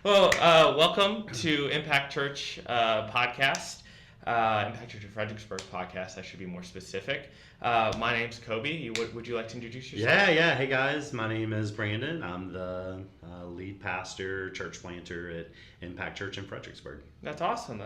Well, welcome to Impact Church Podcast. Impact Church of Fredericksburg Podcast, I should be more specific. My name's Kobe. Would you like to introduce yourself? Yeah. Hey guys, my name is Brandon. I'm the lead pastor, church planter at Impact Church in Fredericksburg. That's awesome.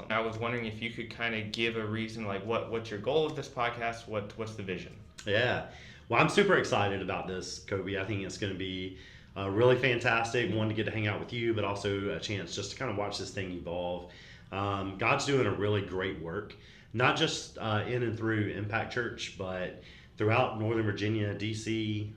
I was wondering if you could kind of give a reason, like what's your goal of this podcast? What's the vision? Yeah. Well, I'm super excited about this, Kobe. I think it's going to be really fantastic. One, to get to hang out with you, but also a chance just to kind of watch this thing evolve. God's doing a really great work, not just in and through Impact Church, but throughout Northern Virginia, DC,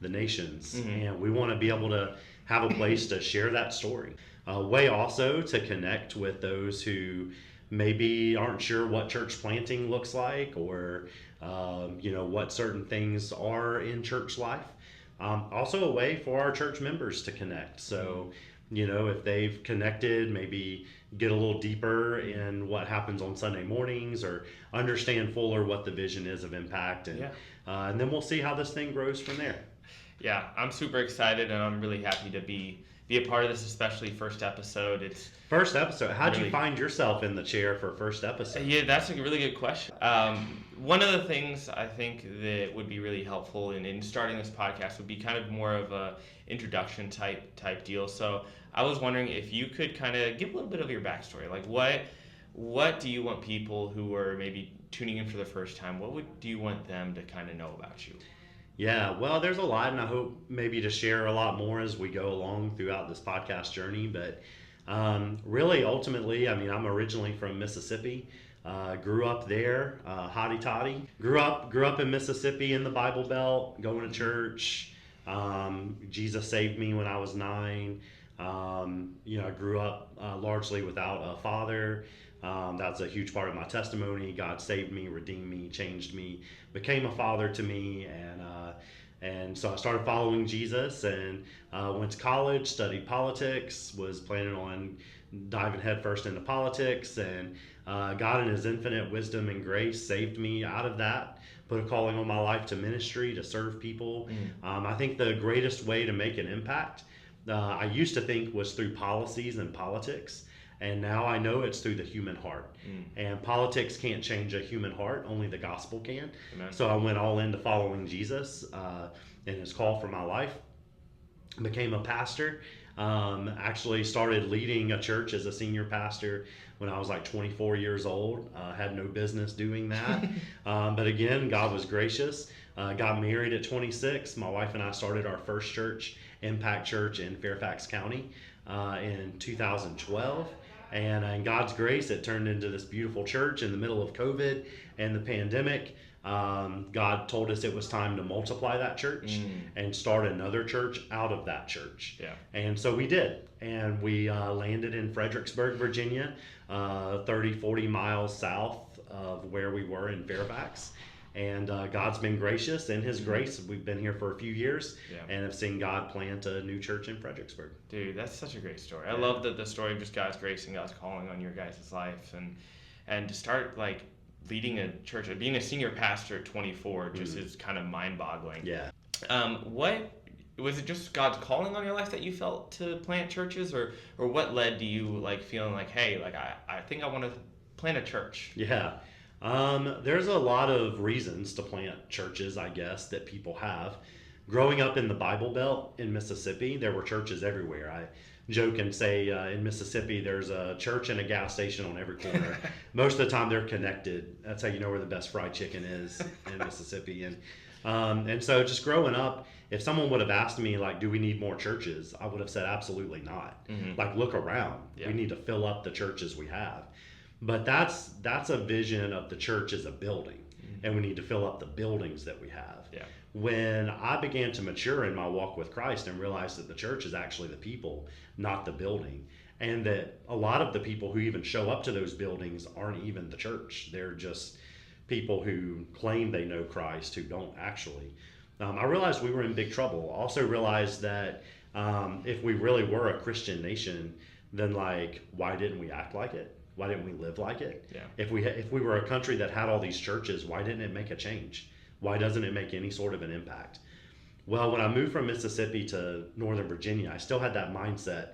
the nations. Mm-hmm. And we want to be able to have a place to share that story. A way also to connect with those who maybe aren't sure what church planting looks like, or what certain things are in church life. Also a way for our church members to connect. So, if they've connected, maybe get a little deeper in what happens on Sunday mornings, or understand fuller what the vision is of Impact. And then we'll see how this thing grows from there. Yeah, I'm super excited, and I'm really happy to be a part of this, especially first episode. First episode. How'd you find yourself in the chair for first episode? Yeah, that's a really good question. One of the things I think that would be really helpful in starting this podcast would be kind of more of a introduction type deal. So I was wondering if you could kind of give a little bit of your backstory. Like what do you want people who are maybe tuning in for the first time, do you want them to kind of know about you? Yeah, well, there's a lot, and I hope maybe to share a lot more as we go along throughout this podcast journey. But really, ultimately, I'm originally from Mississippi. Grew up there, hotty toddy. Grew up in Mississippi in the Bible Belt, going to church. Jesus saved me when I was 9. I grew up largely without a father. That's a huge part of my testimony. God saved me, redeemed me, changed me, became a father to me, and so I started following Jesus, and went to college, studied politics, was planning on diving headfirst into politics, and God in His infinite wisdom and grace saved me out of that, put a calling on my life to ministry, to serve people. I think the greatest way to make an impact, I used to think, was through policies and politics. And now I know it's through the human heart. And politics can't change a human heart, only the gospel can. Amen. So I went all into following Jesus and His call for my life. Became a pastor. Actually started leading a church as a senior pastor when I was like 24 years old. Had no business doing that. But again, God was gracious. Got married at 26. My wife and I started our first church, Impact Church in Fairfax County, in 2012. And in God's grace, it turned into this beautiful church in the middle of COVID and the pandemic. God told us it was time to multiply that church and start another church out of that church. Yeah. And so we did. And we landed in Fredericksburg, Virginia, 30, 40 miles south of where we were in Fairfax. And God's been gracious. In His grace, we've been here for a few years, and have seen God plant a new church in Fredericksburg. Dude, that's such a great story. I love the story of just God's grace and God's calling on your guys' life, and to start like leading a church, being a senior pastor at 24, just is kind of mind-boggling. Yeah. What was it? Just God's calling on your life that you felt to plant churches, or what led to you like feeling like, hey, like I think I want to plant a church? Yeah. There's a lot of reasons to plant churches, I guess, that people have. Growing up in the Bible Belt in Mississippi, there were churches everywhere. I joke and say in Mississippi, there's a church and a gas station on every corner. Most of the time, they're connected. That's how you know where the best fried chicken is in Mississippi. And so just growing up, if someone would have asked me, like, do we need more churches? I would have said, absolutely not. Like, look around. Yeah. We need to fill up the churches we have. But that's a vision of the church as a building, and we need to fill up the buildings that we have. Yeah. When I began to mature in my walk with Christ and realized that the church is actually the people, not the building, and that a lot of the people who even show up to those buildings aren't even the church. They're just people who claim they know Christ who don't actually. I realized we were in big trouble. Also realized that if we really were a Christian nation, then like, why didn't we act like it? Why didn't we live like it? Yeah. If we were a country that had all these churches, why didn't it make a change? Why doesn't it make any sort of an impact? Well, when I moved from Mississippi to Northern Virginia, I still had that mindset.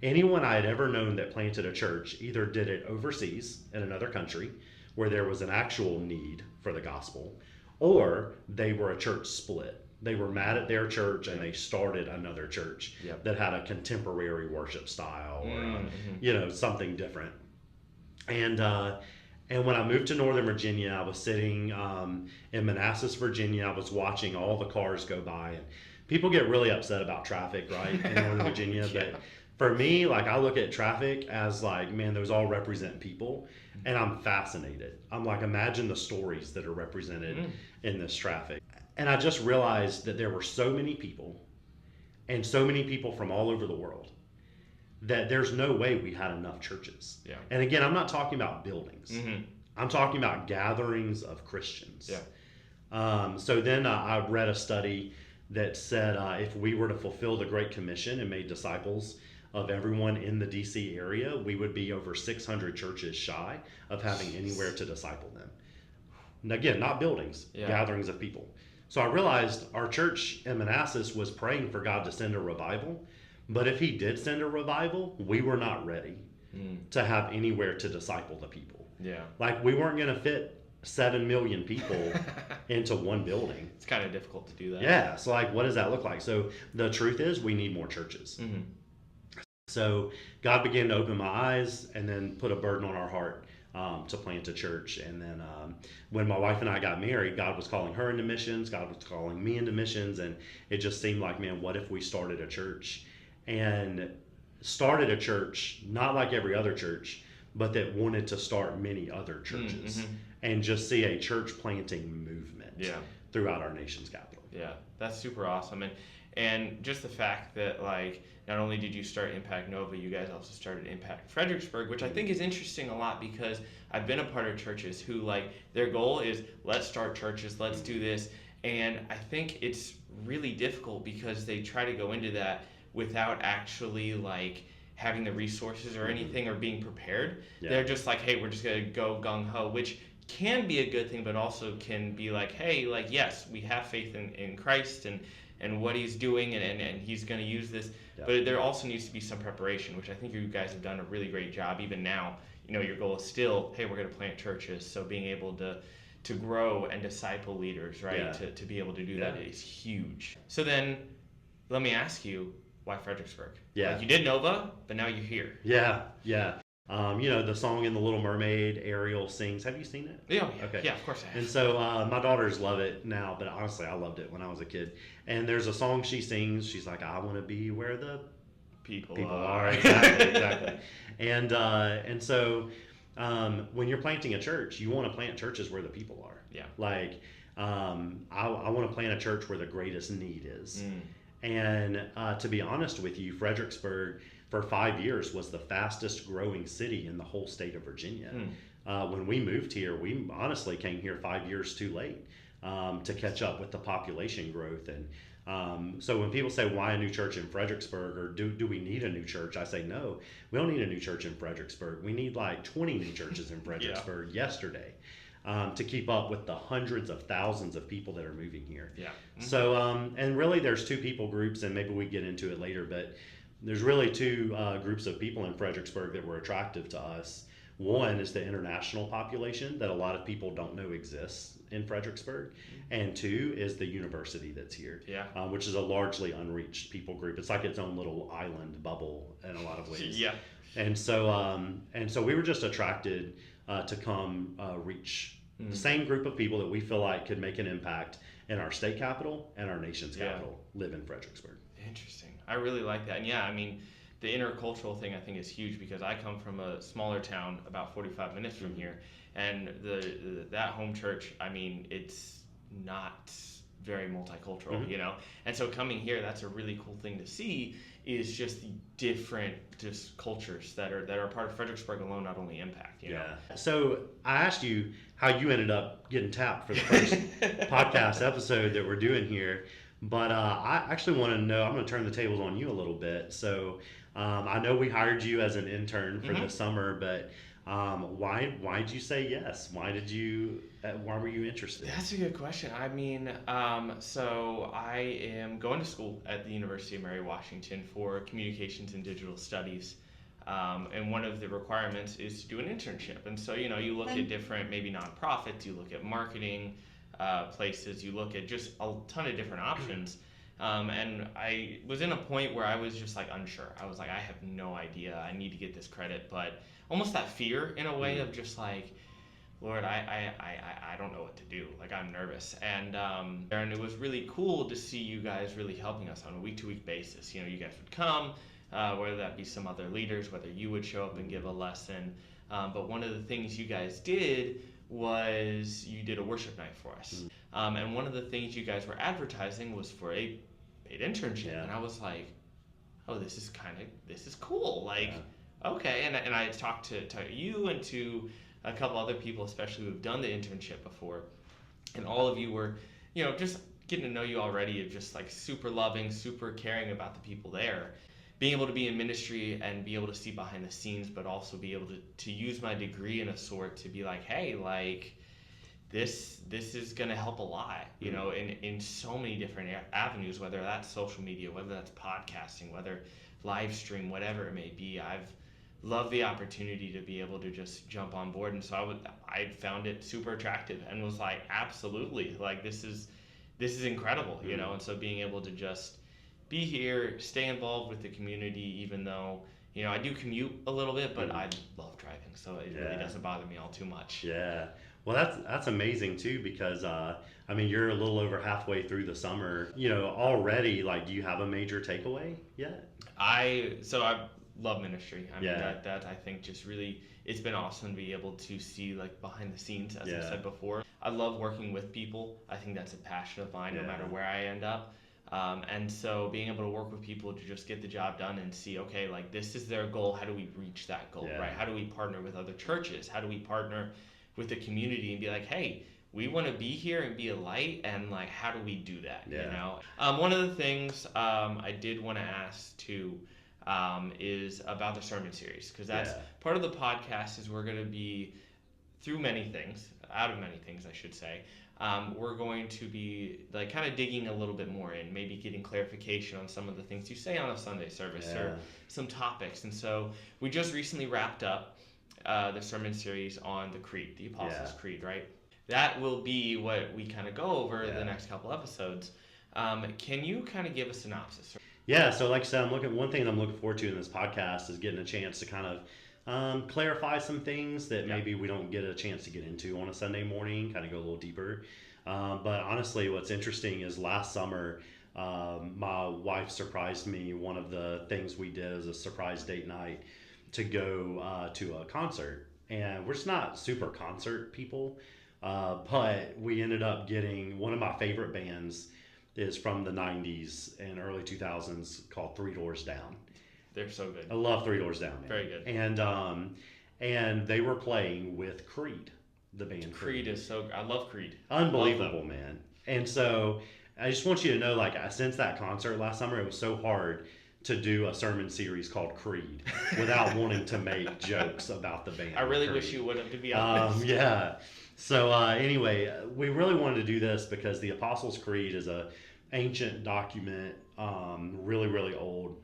anyone I had ever known that planted a church either did it overseas in another country where there was an actual need for the gospel, or they were a church split. They were mad at their church and they started another church that had a contemporary worship style or something different. And when I moved to Northern Virginia, I was sitting in Manassas, Virginia. I was watching all the cars go by, and people get really upset about traffic, right, in Northern Virginia. But for me, like, I look at traffic as like, man, those all represent people, and I'm fascinated. I'm like, imagine the stories that are represented in this traffic. And I just realized that there were so many people, and so many people from all over the world, that there's no way we had enough churches. Yeah. And again, I'm not talking about buildings. I'm talking about gatherings of Christians. Yeah. So then I read a study that said if we were to fulfill the Great Commission and made disciples of everyone in the DC area, we would be over 600 churches shy of having anywhere to disciple them. And again, not buildings, gatherings of people. So I realized our church in Manassas was praying for God to send a revival. But if he did send a revival, we were not ready to have anywhere to disciple the people. Yeah. Like, we weren't going to fit 7 million people into one building. It's kind of difficult to do that. Yeah. So, like, what does that look like? So the truth is we need more churches. So God began to open my eyes and then put a burden on our heart to plant a church. And then when my wife and I got married, God was calling her into missions. God was calling me into missions. And it just seemed like, man, what if we started a church? And started a church, not like every other church, but that wanted to start many other churches and just see a church planting movement throughout our nation's capital. Yeah, that's super awesome. And just the fact that, like, not only did you start Impact Nova, you guys also started Impact Fredericksburg, which I think is interesting a lot because I've been a part of churches who, like, their goal is, let's start churches, let's do this. And I think it's really difficult because they try to go into that without actually, like, having the resources or anything or being prepared. They're just like, hey, we're just going to go gung-ho, which can be a good thing, but also can be like, hey, like, yes, we have faith in Christ and what he's doing and he's going to use this. But there also needs to be some preparation, which I think you guys have done a really great job. Even now, your goal is still, hey, we're going to plant churches. So being able to grow and disciple leaders, right, to be able to do that is huge. So then let me ask you, why Fredericksburg? Like, you did Nova, but now you're here. Yeah. The song in The Little Mermaid, Ariel sings. Have you seen it? Yeah. Okay. Yeah, of course I have. And so my daughters love it now, but honestly, I loved it when I was a kid. And there's a song she sings. She's like, I want to be where the people are. Exactly. And so when you're planting a church, you want to plant churches where the people are. Yeah. Like, I want to plant a church where the greatest need is. And to be honest with you, Fredericksburg for 5 years was the fastest growing city in the whole state of Virginia. When we moved here, we honestly came here 5 years too late to catch up with the population growth. And so when people say, why a new church in Fredericksburg, or do we need a new church? I say, no, we don't need a new church in Fredericksburg. We need like 20 new churches in Fredericksburg yesterday. To keep up with the hundreds of thousands of people that are moving here. Yeah. So, and really there's two people groups, and maybe we get into it later, but there's really two groups of people in Fredericksburg that were attractive to us. One is the international population that a lot of people don't know exists in Fredericksburg. And two is the university that's here, which is a largely unreached people group. It's like its own little island bubble in a lot of ways. And so we were just attracted to come reach the same group of people that we feel like could make an impact in our state capital and our nation's capital live in Fredericksburg. Interesting. I really like that. And I mean, the intercultural thing I think is huge because I come from a smaller town about 45 minutes from here, and that home church, I mean, it's not very multicultural, and so coming here, that's a really cool thing to see, is just the different cultures that are part of Fredericksburg alone, not only Impact, know. So I asked you how you ended up getting tapped for the first podcast episode that we're doing here, but I actually want to know, I'm going to turn the tables on you a little bit. So I know we hired you as an intern for the summer, but Why did you say yes? Why were you interested? That's a good question. I mean, so I am going to school at the University of Mary Washington for communications and digital studies. And one of the requirements is to do an internship. And so, you look at different, maybe nonprofits, you look at marketing places, you look at just a ton of different options. And I was in a point where I was just like unsure. I was like, I have no idea. I need to get this credit, but almost that fear in a way of just like, Lord, I don't know what to do. Like, I'm nervous. And it was really cool to see you guys really helping us on a week-to-week basis. You guys would come, whether that be some other leaders, whether you would show up and give a lesson. But one of the things you guys did was you did a worship night for us. And one of the things you guys were advertising was for a paid internship. Yeah. And I was like, oh, this is cool. Like, okay. And I talked to you and to a couple other people, especially who've done the internship before. And all of you were, just getting to know you already, of just like super loving, super caring about the people there. Being able to be in ministry and be able to see behind the scenes, but also be able to use my degree in a sort to be like, hey, like, this is going to help a lot, in so many different avenues, whether that's social media, whether that's podcasting, whether live stream, whatever it may be. I've loved the opportunity to be able to just jump on board. And so I found it super attractive and was like, absolutely, like, this is incredible, And so being able to just be here, stay involved with the community, even though, I do commute a little bit, but I love driving, so it really doesn't bother me all too much. Yeah. Well, that's amazing too, because you're a little over halfway through the summer. Already, like, do you have a major takeaway yet? I love ministry. I mean, that I think just really, it's been awesome to be able to see, like, behind the scenes, as I said before. I love working with people. I think that's a passion of mine, no matter where I end up. And so being able to work with people to just get the job done and see, okay, like, this is their goal. How do we reach that goal, right? How do we partner with other churches? How do we partner with the community and be like, hey, we want to be here and be a light, and like, how do we do that? One of the things I did want to ask too is about the sermon series, because that's part of the podcast. Is we're going to be out of many things, I should say. We're going to be like kind of digging a little bit more in, maybe getting clarification on some of the things you say on a Sunday service or some topics. And so we just recently wrapped up the sermon series on the Creed, the Apostles' Creed, right? That will be what we kind of go over the next couple episodes. Can you kind of give a synopsis? Yeah, so like I said, one thing I'm looking forward to in this podcast is getting a chance to kind of clarify some things that maybe we don't get a chance to get into on a Sunday morning, kind of go a little deeper. But honestly, what's interesting is last summer, my wife surprised me. One of the things we did as a surprise date night to go to a concert. And we're just not super concert people, but we ended up getting one of my favorite bands is from the 90s and early 2000s called 3 Doors Down. They're so good. I love 3 Doors Down, man. Very good. And they were playing with Creed, the band Creed. I love Creed. Unbelievable, man. And so I just want you to know, like, since that concert last summer, it was so hard to do a sermon series called Creed without wanting to make jokes about the band. I really wish you would have, to be honest. So anyway, we really wanted to do this because the Apostles' Creed is a ancient document, really, really old,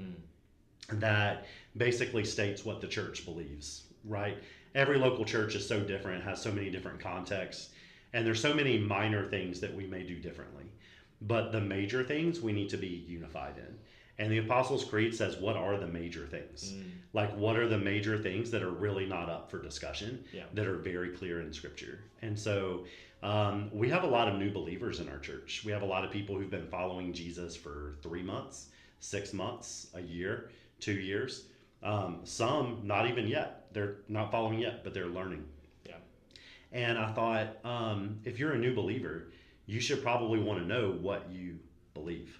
that basically states what the church believes, right? Every local church is so different, has so many different contexts, and there's so many minor things that we may do differently. But the major things we need to be unified in. And the Apostles' Creed says, what are the major things? Like, what are the major things that are really not up for discussion, that are very clear in Scripture? And so we have a lot of new believers in our church. We have a lot of people who've been following Jesus for 3 months, 6 months, a year, 2 years. Some not even yet. They're not following yet, but they're learning. Yeah. And I thought, if you're a new believer, you should probably want to know what you believe.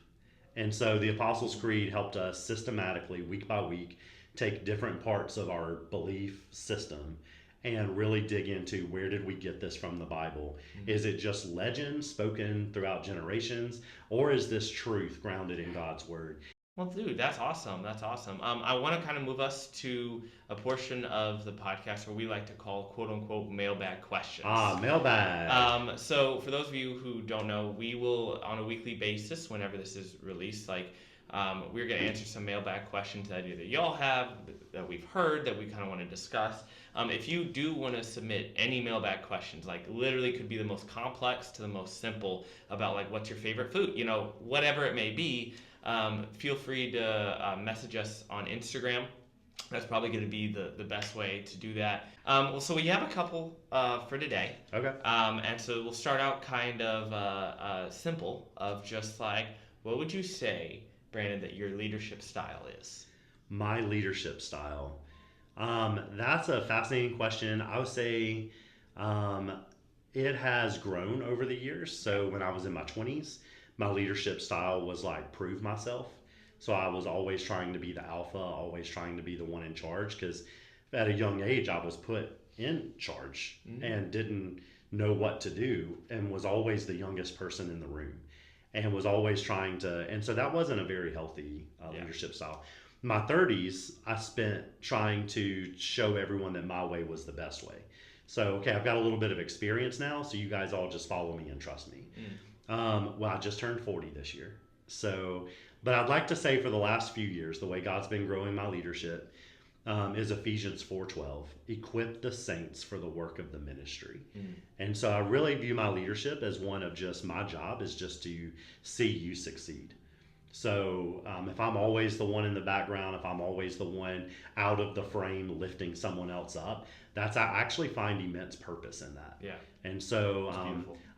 And so the Apostles' Creed helped us systematically, week by week, take different parts of our belief system and really dig into, where did we get this from the Bible? Is it just legend spoken throughout generations, or is this truth grounded in God's Word? Well, dude, that's awesome. That's awesome. I want to kind of move us to a portion of the podcast where we like to call "quote unquote" mailbag questions. Mailbag. So for those of you who don't know, we will on a weekly basis, whenever this is released, we're gonna answer some mailbag questions that either y'all have, that we've heard, that we kind of want to discuss. If you do want to submit any mailbag questions, like literally could be the most complex to the most simple about like what's your favorite food, whatever it may be. Feel free to message us on Instagram. That's probably going to be the best way to do that. So we have a couple for today. Okay. And so we'll start out kind of simple of just like, what would you say, Brandon, that your leadership style is? My leadership style. That's a fascinating question. I would say it has grown over the years. So when I was in my 20s, my leadership style was like prove myself. So I was always trying to be the alpha, always trying to be the one in charge, because at a young age I was put in charge and didn't know what to do, and was always the youngest person in the room, and was always trying to, and so that wasn't a very healthy leadership style. My 30s I spent trying to show everyone that my way was the best way. So okay, I've got a little bit of experience now, so you guys all just follow me and trust me. Well, I just turned 40 this year. So, but I'd like to say for the last few years, the way God's been growing my leadership is Ephesians 4:12. Equip the saints for the work of the ministry. And so I really view my leadership as one of just my job is just to see you succeed. So if I'm always the one in the background, if I'm always the one out of the frame lifting someone else up, I actually find immense purpose in that. Yeah. And so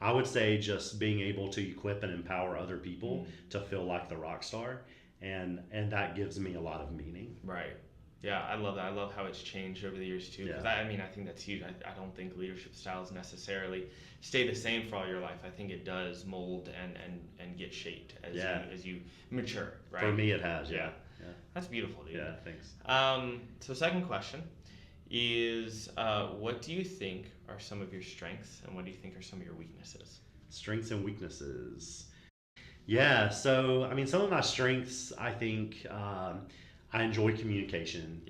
I would say just being able to equip and empower other people to feel like the rock star, and that gives me a lot of meaning. Right. Yeah, I love that. I love how it's changed over the years too. Because I think that's huge. I don't think leadership styles necessarily stay the same for all your life. I think it does mold and get shaped as you mature. Right. For me, it has. Yeah. That's beautiful, dude. Yeah. Thanks. So second question is, what do you think are some of your strengths, and what do you think are some of your weaknesses? Strengths and weaknesses. Yeah. So I mean, some of my strengths, I think. I enjoy communication,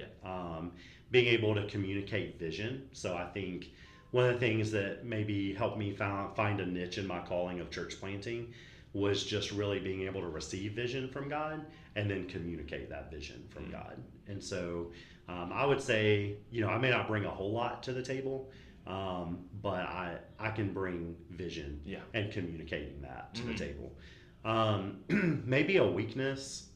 being able to communicate vision. So I think one of the things that maybe helped me find a niche in my calling of church planting was just really being able to receive vision from God and then communicate that vision from God. And so I would say, I may not bring a whole lot to the table, but I can bring vision and communicating that to the table. Maybe a weakness.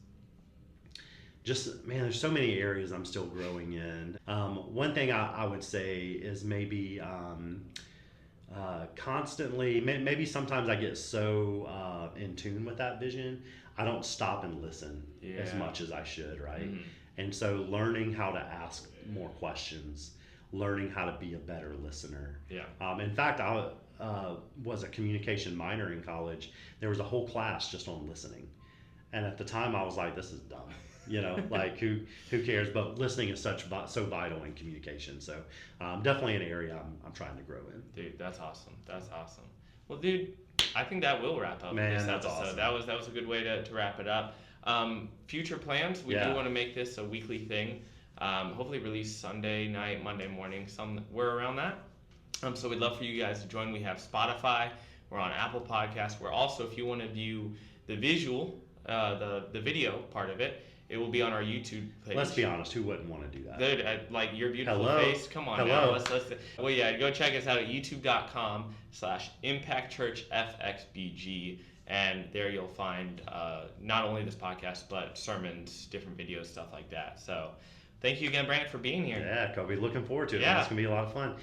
Just, man, there's so many areas I'm still growing in. One thing I would say is maybe constantly, maybe sometimes I get so in tune with that vision, I don't stop and listen as much as I should, right? And so learning how to ask more questions, learning how to be a better listener. In fact, I was a communication minor in college. There was a whole class just on listening. And at the time I was like, this is dumb. Like who cares? But listening is so vital in communication. So definitely an area I'm trying to grow in. Dude, that's awesome. That's awesome. Well, dude, I think that will wrap up this episode. That's awesome. That was a good way to wrap it up. Future plans, we do want to make this a weekly thing. Hopefully release Sunday night, Monday morning, somewhere around that. So we'd love for you guys to join. We have Spotify. We're on Apple Podcasts. We're also, if you want to view the visual, the video part of it, it will be on our YouTube page. Let's be honest, who wouldn't want to do that? Dude, like your beautiful face. Come on now. Let's well, yeah, go check us out at youtube.com/Impact Church FXBG. And there you'll find not only this podcast, but sermons, different videos, stuff like that. So thank you again, Brandon, for being here. Yeah, Kobe, looking forward to it. Yeah. It's going to be a lot of fun.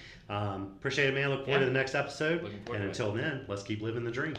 Appreciate it, man. Look forward to the next episode. And until then, let's keep living the dream.